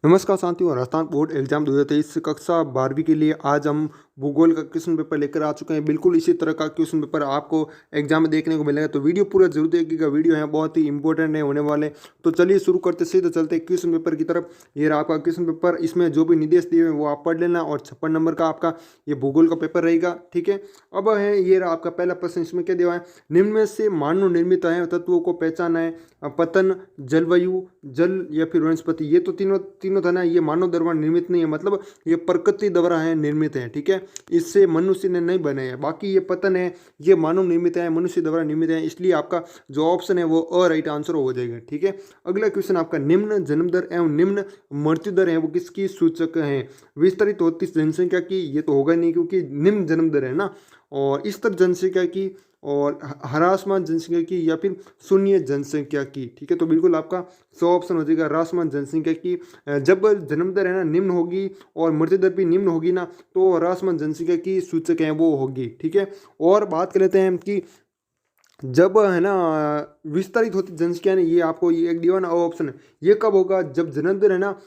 नमस्कार साथियों, Rajasthan board exam 2023 कक्षा 12वीं के लिए आज हम भूगोल का क्वेश्चन पेपर लेकर आ चुके हैं। बिल्कुल इसी तरह का क्वेश्चन पेपर आपको एग्जाम में देखने को मिलेगा, तो वीडियो पूरा जरूर देखिएगा। वीडियो है बहुत ही इंपॉर्टेंट है होने वाले। तो चलिए शुरू करते सीधे चलते क्वेश्चन पेपर की तरफ। ये रहा आपका क्वेश्चन पेपर, इसमें जो भी निर्देश दिए हुए हैं वो आप पढ़ लेना और 56 नंबर का आपका ये भूगोल का पेपर रहेगा। ठीक है, अब है ये रहा आपका पहला प्रश्न। इसमें क्या दिया है, निम्न में से मानव निर्मित है तत्वों को पहचाना है। पतन, जलवायु, जल या फिर वनस्पति। ये तो तीनों तीनों था ना, ये मानव द्वारा निर्मित नहीं है, मतलब ये प्रकृति द्वारा है निर्मित है। ठीक है, इससे मनुष्य ने नहीं बने हैं। बाकी ये पतन है, ये मानव निर्मित है, मनुष्य द्वारा निर्मित है, इसलिए आपका जो ऑप्शन है वो अ राइट आंसर हो जाएगा। ठीक है, अगला क्वेश्चन आपका, निम्न जन्म दर एवं निम्न मृत्यु दर है वो किसकी सूचक है। विस्तारित होती जनसंख्या की, ये तो होगा नहीं क्योंकि निम्न जन्म दर है ना, और स्तर जनसंख्या की, और ह्रासमान जनसंख्या की, या फिर शून्य जनसंख्या की। ठीक है, तो बिल्कुल आपका 100 ऑप्शन हो जाएगा ह्रासमान जनसंख्या की। जब जन्म दर है ना निम्न होगी और मृत्यु दर भी निम्न होगी ना, तो ह्रासमान जनसंख्या की सूचक है वो होगी। ठीक है, और बात कर लेते हैं कि जब है ना विस्तारित होती जनसंख्या ने, ये आपको ये एक दिया ना ऑप्शन है, ये कब होगा, जब जन्म दर है ना,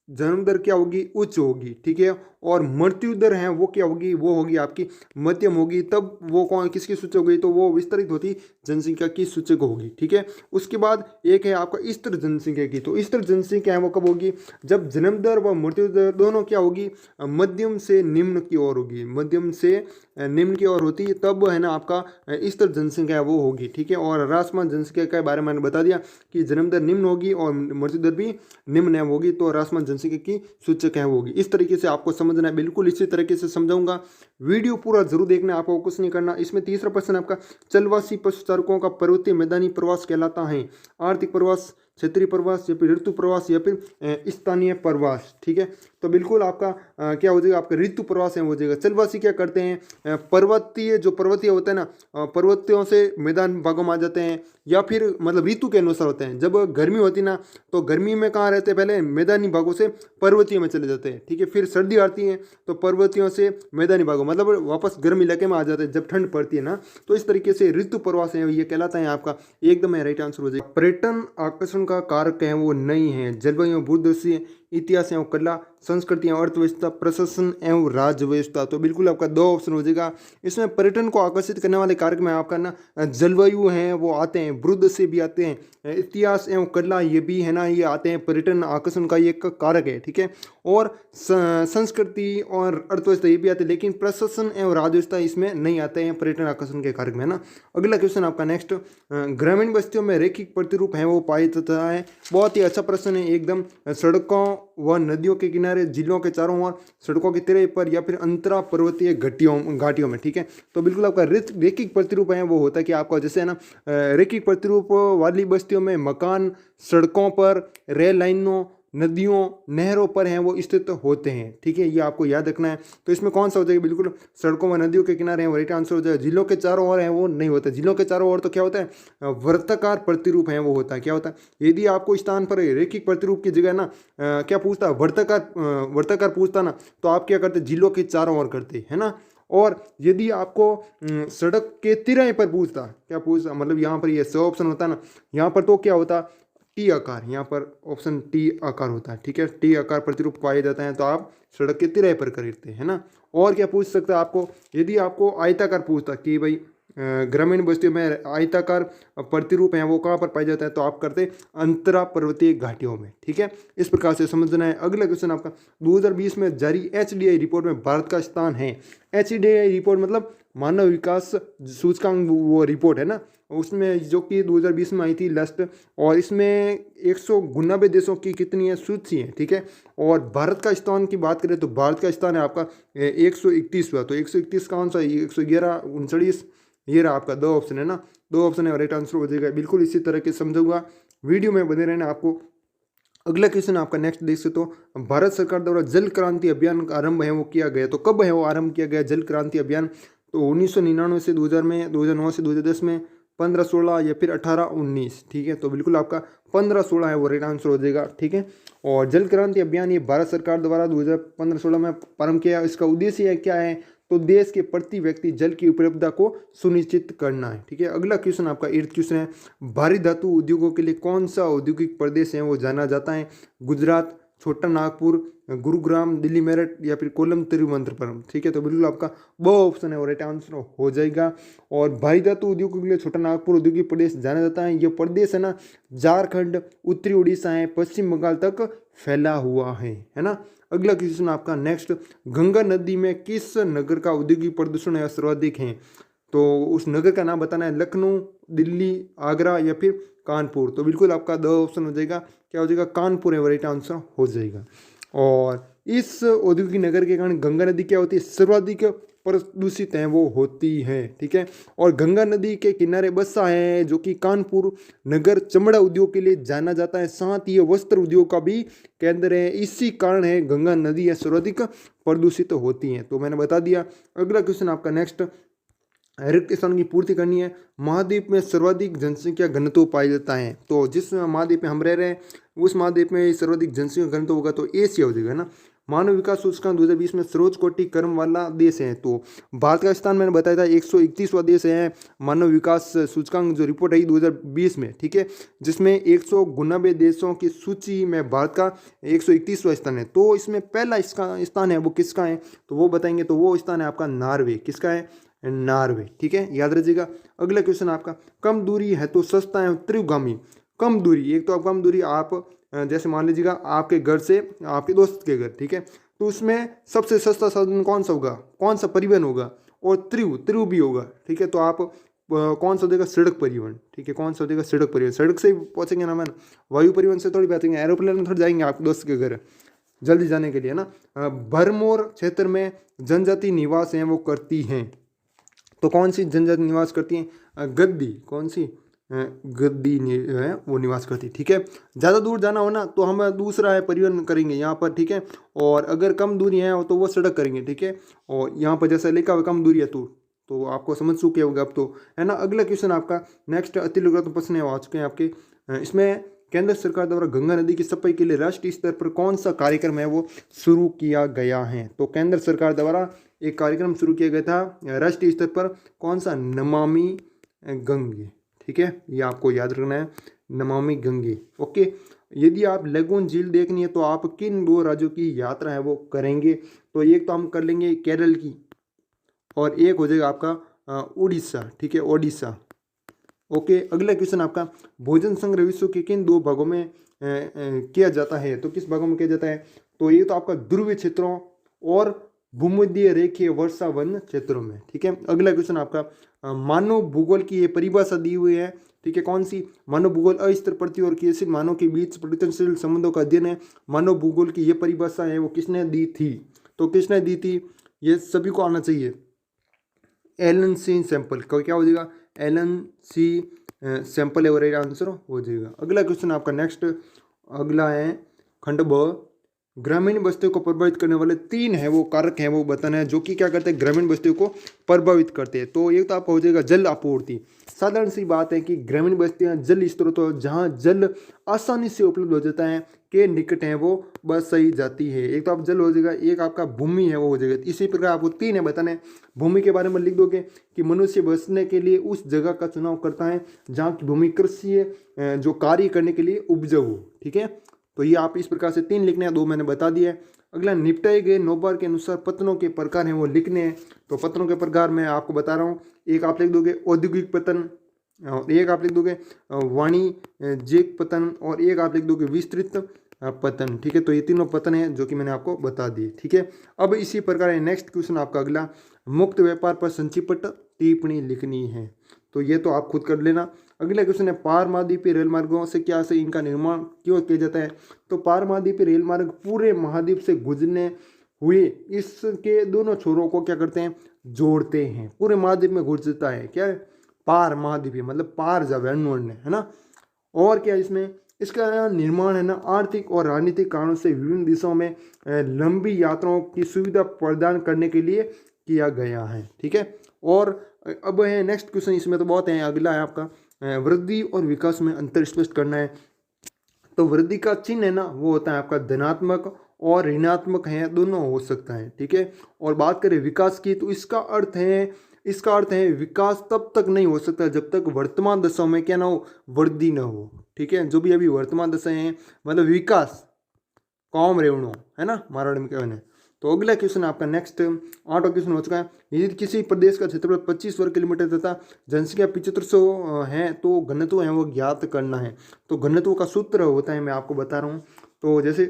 जन्म दर क्या होगी, उच्च होगी। ठीक है, और मृत्यु दर है वो क्या होगी, वो होगी आपकी मध्यम होगी। तब वो कौन किसकी सूचक होगी, तो वो विस्तारित होती जनसंख्या की सूचक होगी। ठीक है, उसके बाद एक है आपका स्थिर जनसंख्या की। तो स्थिर जनसंख्या है वो कब होगी, जब जन्म दर व मृत्यु दर दोनों क्या होगी, मध्यम से निम्न की ओर होगी। मध्यम से निम्न की ओर होती है, तब है ना आपका स्थिर जनसंख्या है वो होगी। ठीक है, और ह्रासमान जनसंख्या के बारे में मैंने बता दिया कि जन्म दर निम्न होगी और मृत्यु दर भी निम्न है होगी, तो ह्रासमान जनसंख्या की सूचक है होगी। इस तरीके से आपको समझना है, बिल्कुल इसी तरीके से समझाऊंगा। वीडियो पूरा जरूर देखना, आपको कुछ नहीं करना। इसमें तीसरा प्रश्न आपका, चलवासी पशु चारकों का पर्वतीय मैदानी प्रवास कहलाता है। आर्थिक प्रवास, क्षेत्रीय प्रवास, या फिर ऋतु प्रवास, या फिर स्थानीय प्रवास। ठीक है, तो बिल्कुल आपका क्या हो जाएगा, आपका ऋतु प्रवास है हो जाएगा। चलवासी क्या करते हैं, पर्वतीय जो पर्वतीय होता है ना, पर्वतियों से मैदान भागों में आ जाते हैं, या फिर मतलब ऋतु के अनुसार होते हैं। जब गर्मी होती ना, तो गर्मी में कहाँ रहते हैं, पहले मैदानी भागों से पर्वतीय में चले जाते हैं। ठीक है, फिर सर्दी आती है तो पर्वतियों से मैदानी भागों, मतलब वापस गर्म इलाके में आ जाते हैं जब ठंड पड़ती है ना। तो इस तरीके से ऋतु प्रवास है ये कहलाता है आपका, एकदम राइट आंसर हो जाएगा। पर्यटन आकर्षण का कारक है वो नहीं है। जलवायु, भूदृश्य, इतिहास एवं कला, संस्कृति एवं अर्थव्यवस्था, प्रशासन एवं राज्य व्यवस्था। तो बिल्कुल आपका 2 ऑप्शन हो जाएगा। इसमें पर्यटन को आकर्षित करने वाले कारक में आपका ना जलवायु है वो आते हैं, वृद्ध से भी आते हैं, इतिहास एवं कला ये भी है ना, ये आते हैं, पर्यटन आकर्षण का ये एक कारक है। ठीक है, और संस्कृति और अर्थव्यवस्था ये भी आते हैं, लेकिन प्रशासन एवं राज्य व्यवस्था इसमें नहीं आते हैं पर्यटन आकर्षण के कारक में, है ना। अगला क्वेश्चन आपका नेक्स्ट, ग्रामीण बस्तियों में रैखिक प्रतिरूप है वो पाया जाता है। बहुत ही अच्छा प्रश्न है एकदम। सड़कों व नदियों के किनारे, जिलों के चारों ओर, सड़कों के तिरे पर, या फिर अंतरा पर्वतीय घाटियों में। ठीक है, तो बिल्कुल आपका रैखिक प्रतिरूप है वो होता है कि आपका जैसे है ना रैखिक प्रतिरूप वाली बस्तियों में मकान सड़कों पर, रेल लाइनों, नदियों, नहरों पर हैं वो स्थित होते हैं। ठीक है, ये आपको याद रखना है। तो इसमें कौन सा हो जाएगा, बिल्कुल सड़कों व नदियों के किनारे हैं वो राइट आंसर हो जाएगा। जिलों के चारों ओर है वो नहीं होता। जिलों के चारों ओर तो क्या होता है, वर्ताकार प्रतिरूप है वो होता है। क्या होता है, यदि आपको स्थान पर रैखिक प्रतिरूप की जगह ना क्या पूछता है, वर्ताकार पूछता ना, तो आप क्या करते, जिलों के चारों ओर करते, है ना। और यदि आपको सड़क के तिराहे पर पूछता, क्या पूछता, मतलब यहाँ पर ये 100 ऑप्शन होता है ना, यहाँ पर तो क्या होता, टी आकार, यहाँ पर ऑप्शन टी आकार होता है। ठीक है, टी आकार प्रतिरूप पाया जाता है, तो आप सड़क के तिराहे पर खरीदते हैं ना। और क्या पूछ सकता है आपको, यदि आपको आयताकार पूछता कि भाई ग्रामीण बस्तियों में आयताकार प्रतिरूप हैं वो कहाँ पर पाए जाते हैं, तो आप करते अंतरा पर्वतीय घाटियों में। ठीक है, इस प्रकार से समझना है। अगला क्वेश्चन आपका, 2020 में जारी HDI रिपोर्ट में भारत का स्थान है। HDI रिपोर्ट मतलब मानव विकास सूचकांक वो रिपोर्ट है ना, उसमें जो कि 2020 में आई थी लास्ट, और इसमें 199 देशों की कितनी है सूची है। ठीक है, और भारत का स्थान की बात करें तो भारत का स्थान है आपका 131वां। तो 131 कौन सा, 111, 39, ये रहा आपका 2 ऑप्शन है ना, 2 ऑप्शन है राइट आंसर हो जाएगा। बिल्कुल इसी तरह के समझूंगा, वीडियो में बने रहना आपको। अगला क्वेश्चन आपका नेक्स्ट देख सकते हो, भारत सरकार द्वारा जल क्रांति अभियान का आरंभ है वो किया गया, तो कब है वो आरंभ किया गया जल क्रांति अभियान, तो 1999 से 2000 में, 2009 से 2010 में, 15-16, या फिर 18-19। ठीक है, तो बिल्कुल आपका 15-16 है वो राइट आंसर हो जाएगा। ठीक है, और जल क्रांति अभियान ये भारत सरकार द्वारा 2015-16 में प्रारंभ किया। इसका उद्देश्य क्या है, तो देश के प्रति व्यक्ति जल की उपलब्धता को सुनिश्चित करना है। ठीक है, अगला क्वेश्चन आपका 8th क्वेश्चन है, भारी धातु उद्योगों के लिए कौन सा औद्योगिक प्रदेश है वो जाना जाता है। गुजरात, छोटा नागपुर, गुरुग्राम, दिल्ली मेरठ या फिर कोल्लम तिरुवनंतपुरम। ठीक है, तो बिल्कुल आपका वो ऑप्शन है वो राइट आंसर हो जाएगा। और भारी धातु उद्योग के लिए छोटा नागपुर औद्योगिक प्रदेश जाना जाता है। ये प्रदेश है ना झारखंड, उत्तरी उड़ीसा है, पश्चिम बंगाल तक फैला हुआ है ना। अगला क्वेश्चन आपका नेक्स्ट, गंगा नदी में किस नगर का औद्योगिक प्रदूषण है सर्वाधिक है? तो उस नगर का नाम बताना है, लखनऊ, दिल्ली, आगरा या फिर कानपुर। तो बिल्कुल आपका द ऑप्शन हो जाएगा, क्या हो जाएगा, कानपुर है राइट आंसर हो जाएगा। और इस औद्योगिक नगर के कारण गंगा नदी क्या होती है, सर्वाधिक प्रदूषित है वो होती है। ठीक है, और गंगा नदी के किनारे बसा है जो कि कानपुर नगर चमड़ा उद्योग के लिए जाना जाता है, साथ ही वस्त्र उद्योग का भी केंद्र है। इसी कारण है गंगा नदी है सर्वाधिक प्रदूषित होती है। तो मैंने बता दिया। अगला क्वेश्चन आपका नेक्स्ट, रिक्त स्थान की पूर्ति करनी है। महाद्वीप में सर्वाधिक जनसंख्या घनत्व पाया जाता है। तो जिस महाद्वीप में हम रह रहे हैं उस महाद्वीप में सर्वाधिक जनसंख्या घनत्व होगा तो एशिया हो जाएगा ना। मानव विकास सूचकांक 2020 में सर्वोच्च कोटि क्रम वाला देश है। तो भारत का स्थान मैंने बताया था 131वां देश है मानव विकास सूचकांक जो रिपोर्ट आई 2020 में। ठीक है, जिसमें 199 देशों की सूची में भारत का 131वां स्थान है। तो इसमें पहला इसका स्थान है वो किसका है, तो वो बताएंगे। तो वो स्थान है आपका नॉर्वे। किसका है, नॉर्वे। ठीक है, याद रखिएगा। अगला क्वेश्चन आपका, कम दूरी है तो सस्ता है त्रिगामी। कम दूरी, एक तो आप कम दूरी आप जैसे मान लीजिएगा आपके घर से आपके दोस्त के घर, ठीक है, तो उसमें सबसे सस्ता साधन कौन सा होगा, कौन सा परिवहन होगा, और त्रिव भी होगा। ठीक है, तो आप कौन सा देगा, सड़क परिवहन। ठीक है, कौन सा देगा, सड़क परिवहन। सड़क से पहुंचेंगे ना, मैंने वायु परिवहन से थोड़ी पहुंचेंगे, एरोप्लेन में थोड़ी जाएंगे आपके दोस्त के घर जल्दी जाने के लिए ना। भरमौर क्षेत्र में जनजाति निवास हैं वो करती हैं। तो कौन सी जनजाति निवास करती हैं, गद्दी, कौन सी गद्दी है वो निवास करती है। ठीक है, ज़्यादा दूर जाना हो ना तो हम दूसरा है परिवहन करेंगे यहाँ पर। ठीक है, और अगर कम दूरी है तो वो सड़क करेंगे। ठीक है, और यहाँ पर जैसा लिखा हुआ कम दूरी है तो आपको समझ चुके होगा अब तो, है ना। अगला क्वेश्चन आपका नेक्स्ट, अति लघुत्तम प्रश्न आ चुके हैं आपके। इसमें केंद्र सरकार द्वारा गंगा नदी की सफाई के लिए राष्ट्रीय स्तर पर कौन सा कार्यक्रम है वो शुरू किया गया है? तो केंद्र सरकार द्वारा एक कार्यक्रम शुरू किया गया था राष्ट्रीय स्तर पर, कौन सा, नमामि गंगे। ठीक है, ये आपको याद रखना है, नमामि गंगे। ओके, यदि आप लेगून झील देखनी है तो आप किन दो राज्यों की यात्रा है वो करेंगे? तो एक तो हम कर लेंगे केरल की, और एक हो जाएगा आपका उड़ीसा। ठीक है, ओडिशा। ओके, अगला क्वेश्चन आपका, भोजन संग्रह विश्व के किन दो भागों में किया जाता है? तो किस भागों में किया जाता है? तो ये तो आपका ध्रुवीय क्षेत्रों और भूमध्य रेखीय वर्षा वन क्षेत्रों में। ठीक है, अगला क्वेश्चन आपका, मानव भूगोल की ये परिभाषा दी हुई है। ठीक है, कौन सी? मानव भूगोल अस्थिर पृथ्वी और क्रियाशील मानव के बीच परिवर्तनशील संबंधों का अध्ययन है। मानव भूगोल की ये परिभाषा है वो किसने दी थी? तो किसने दी थी, ये सभी को आना चाहिए, एलन सी सैंपल। क्या हो जाएगा, एलन सी सैंपल है वो राइट आंसर हो जाएगा। अगला क्वेश्चन आपका नेक्स्ट, अगला है खंड ब, ग्रामीण बस्तियों को प्रभावित करने वाले 3 है वो कारक हैं वो बताना है जो कि क्या करते हैं, ग्रामीण बस्तियों को प्रभावित करते हैं। तो एक तो आपका हो जाएगा जल आपूर्ति। साधारण सी बात है कि ग्रामीण बस्तियां जल स्रोतों जहां जल आसानी से उपलब्ध हो जाता है के निकट है वो बसाई जाती है। एक तो आप जल हो जाएगा, एक आपका भूमि है वो हो जाएगा। इसी प्रकार आपको 3 है बताना है। भूमि के बारे में लिख दोगे कि मनुष्य बसने के लिए उस जगह का चुनाव करता है जहाँ की भूमि कृषि जो कार्य करने के लिए उपजाऊ हो। ठीक है, तो ये आप इस प्रकार से 3 लिखने हैं, 2 मैंने बता दिया है। अगला, निपटाए गए नौबार के अनुसार पतनों के प्रकार हैं वो लिखने हैं। तो पतनों के प्रकार मैं आपको बता रहा हूँ, एक आप लिख दोगे औद्योगिक पतन, और एक आप लिख दोगे वाणिज्यिक पतन, और एक आप लिख दोगे विस्तृत पतन। ठीक है, तो ये तीनों पतन है जो कि मैंने आपको बता दिए। ठीक है, अब इसी प्रकार है नेक्स्ट क्वेश्चन आपका अगला, मुक्त व्यापार पर संक्षिप्त टिप्पणी लिखनी है। तो ये तो आप खुद कर लेना। अगला क्वेश्चन है, पार महाद्वीपीय रेल मार्गों से क्या से इनका निर्माण क्यों किया जाता है? तो पार महाद्वीपीय रेल मार्ग पूरे महाद्वीप से गुजरने हुए इसके दोनों छोरों को क्या करते हैं, जोड़ते हैं। पूरे महाद्वीप में गुजरता है, क्या है, पार महाद्वीपीय, मतलब पार जावे अनवर्ण है ना। और क्या इसमें इसका निर्माण है ना आर्थिक और राजनीतिक कारणों से विभिन्न दिशाओं में लंबी यात्राओं की सुविधा प्रदान करने के लिए किया गया है। ठीक है, और अब है नेक्स्ट क्वेश्चन, इसमें तो बहुत है। अगला है आपका, वृद्धि और विकास में अंतर स्पष्ट करना है। तो वृद्धि का चिन्ह है ना वो होता है आपका धनात्मक और ऋणात्मक है, दोनों हो सकता है। ठीक है, और बात करें विकास की तो इसका अर्थ है विकास तब तक नहीं हो सकता जब तक वर्तमान दशा में क्या ना हो, वृद्धि ना हो। ठीक है, जो भी अभी वर्तमान दशा है मतलब विकास कॉम रेवणो, है ना, मारवाड़ी में कहने। तो अगला क्वेश्चन आपका नेक्स्ट 8वां क्वेश्चन हो चुका है। यदि किसी प्रदेश का क्षेत्रफल 25 वर्ग किलोमीटर तथा जनसंख्या 7500 है तो घनत्व है वो ज्ञात करना है। तो घनत्व का सूत्र होता है, मैं आपको बता रहा हूँ। तो जैसे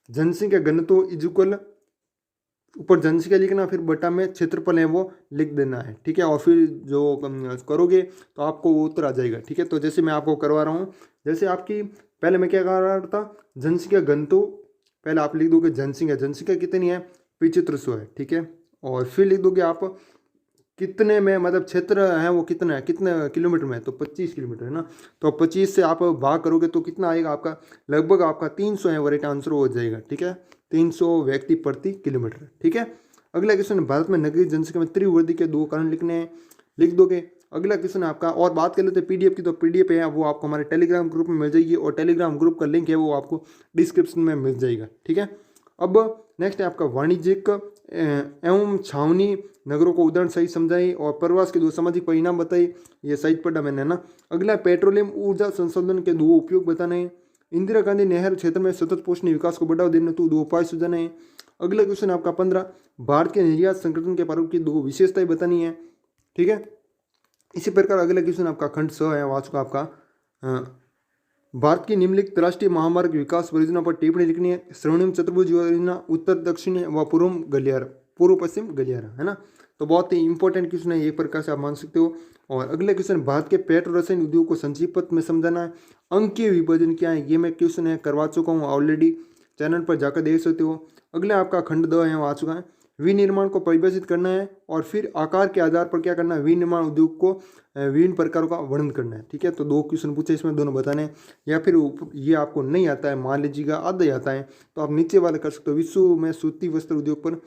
जनसंख्या घनत्व इज इक्वल, ऊपर जनसंख्या लिखना, फिर बटा में क्षेत्रफल है वो लिख देना है, ठीक है। और फिर जो करोगे तो आपको वो उत्तर आ जाएगा, ठीक है। तो जैसे मैं आपको करवा रहा हूँ, जैसे आपकी पहले मैं क्या कर रहा था, जनसंख्या घनत्व, पहले आप लिख दोगे जनसंख्या कितनी है, 7500 है, ठीक है। और फिर लिख दोगे आप कितने में, मतलब क्षेत्र है वो कितना है, कितने किलोमीटर में, तो 25 किलोमीटर है ना। तो 25 से आप भाग करोगे तो कितना आएगा आपका, लगभग आपका 300 है वो राइट आंसर हो जाएगा, ठीक है। 300 व्यक्ति प्रति किलोमीटर, ठीक है। अगला क्वेश्चन, भारत में नगरीय जनसंख्या में तीव्र वृद्धि के 2 कारण लिखने हैं, लिख दोगे। अगला क्वेश्चन आपका, और बात कर लेते हैं पीडीएफ की, तो पीडीएफ है वो आपको हमारे टेलीग्राम ग्रुप में मिल जाएगी, और टेलीग्राम ग्रुप का लिंक है वो आपको डिस्क्रिप्शन में मिल जाएगा, ठीक है। अब नेक्स्ट है आपका वाणिज्यिक एवं छावनी नगरों को उदाहरण सही समझाई, और प्रवास के 2 सामाजिक परिणाम बताई, ये सही पढ़ा मैंने ना। अगला पेट्रोलियम ऊर्जा संशोधन के 2 उपयोग बताने हैं। इंदिरा गांधी नहर क्षेत्र में सतत पोषणीय विकास को बढ़ावा देने तो 2 उपाय सुझाने हैं। अगला क्वेश्चन आपका 15, भारत के निर्यात संगठन के प्रारूप की 2 विशेषताएं बतानी है, ठीक है। इसी प्रकार अगला क्वेश्चन आपका खंड 6 है, वाचक आपका भारत की निम्नलिखित राष्ट्रीय महामार्ग विकास परियोजना पर टिप्पणी लिखनी है। स्वर्णिम चतुर्भुज योजना उत्तर दक्षिण व पूर्व पश्चिम गलियारा, है ना। तो बहुत ही इंपॉर्टेंट क्वेश्चन है, एक प्रकार से आप मान सकते हो। और अगला क्वेश्चन, भारत के पेट्रो रसायन उद्योग को संक्षिप्त में समझाना है। अंकीय विभाजन क्या है, ये मैं क्वेश्चन है करवा चुका हूँ ऑलरेडी, चैनल पर जाकर देख सकते हो। अगला आपका खंड 2 है, वो आ चुका है। विनिर्माण को परिभाषित करना है, और फिर आकार के आधार पर क्या करना है, विनिर्माण उद्योग को विभिन्न प्रकारों का वर्णन करना है, ठीक है। तो 2 क्वेश्चन पूछे, इसमें दोनों बताने हैं। या फिर ये आपको नहीं आता है, मान लीजिएगा आधा ही आता है, तो आप नीचे वाले कर सकते हो, विश्व में सूती वस्त्र उद्योग पर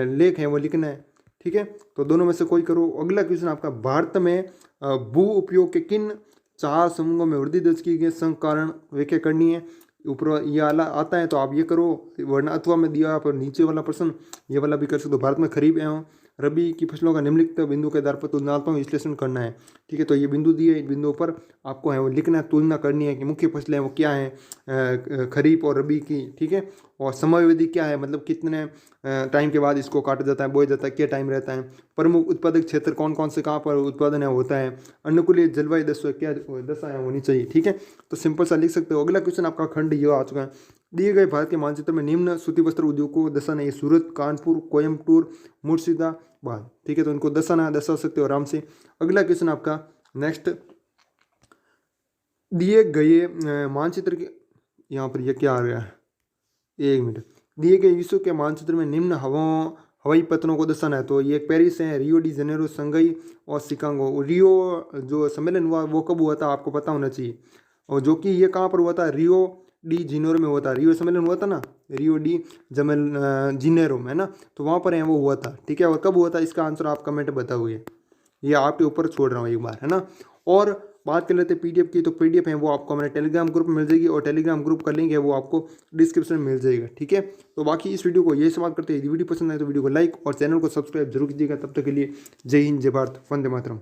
लेख है वो लिखना है, ठीक है। तो दोनों में से कोई करो। अगला क्वेश्चन आपका, भारत में भू उपयोग के किन 4 समूहों में वृद्धि दर्ज की गई, संघ कारण व्याख्या करनी है। ऊपर ये वाला आता है तो आप ये करो, वरना अथवा में दिया आप नीचे वाला प्रश्न ये वाला भी कर सकते हो। भारत में खरीफ एवं रबी की फसलों का निम्नलिखित बिंदु के आधार पर तुलनात्मक विश्लेषण करना है, ठीक है। तो ये बिंदु दिए, इन बिंदुओं पर आपको है वो लिखना है, तुलना करनी है कि मुख्य फसलें वो क्या हैं, खरीफ और रबी की, ठीक है। और समयावधि क्या है, मतलब कितने टाइम के बाद इसको काटा जाता है, बोया जाता है, क्या टाइम रहता है। प्रमुख उत्पादक क्षेत्र कौन कौन से कहाँ पर उत्पादन है होता है। अनुकूलित जलवायु क्या दशा होनी चाहिए, ठीक है। तो सिंपल सा लिख सकते हो। अगला क्वेश्चन आपका खंड ये आ चुका है, दिए गए भारत के मानचित्र में निम्न सूती वस्त्र उद्योग को दर्शाना है। सूरत, कानपुर, कोयम्बटूर, मुर्शिदाबाद, ठीक है। तो इनको दर्शा सकते हो आराम से। अगला क्वेश्चन आपका नेक्स्ट, दिए गए मानचित्र के, यहाँ पर ये क्या आ रहा है, 1 मिनट, दिए गए विश्व के मानचित्र में निम्न हवाई पत्तनों को दर्शाना है। तो ये पेरिस है, रियो डी जेनेरो, संघई और शिकागो। रियो जो सम्मेलन हुआ वो कब हुआ था, आपको पता होना चाहिए, और जो कि ये कहाँ पर हुआ था, रियो डी जिनेरो में हुआ था। रियो सम्मेलन हुआ था ना, रियो डी जिनेरो में, है ना। तो वहाँ पर है वो हुआ था, ठीक है। और कब हुआ था, इसका आंसर आप कमेंट बताओगे, ये आपके ऊपर छोड़ रहा हूँ एक बार, है ना। और बात कर लेते हैं पीडीएफ की, तो पीडीएफ है वो आपको हमारे टेलीग्राम ग्रुप में मिल जाएगी, और टेलीग्राम ग्रुप का लिंक है वो आपको डिस्क्रिप्शन में मिल जाएगा, ठीक है। तो बाकी इस वीडियो को यही समाप्त करते हैं। यदि वीडियो पसंद आए तो वीडियो को लाइक और चैनल को सब्सक्राइब जरूर कीजिएगा। तब तक के लिए जय हिंद, जय भारत, वंदे मातरम।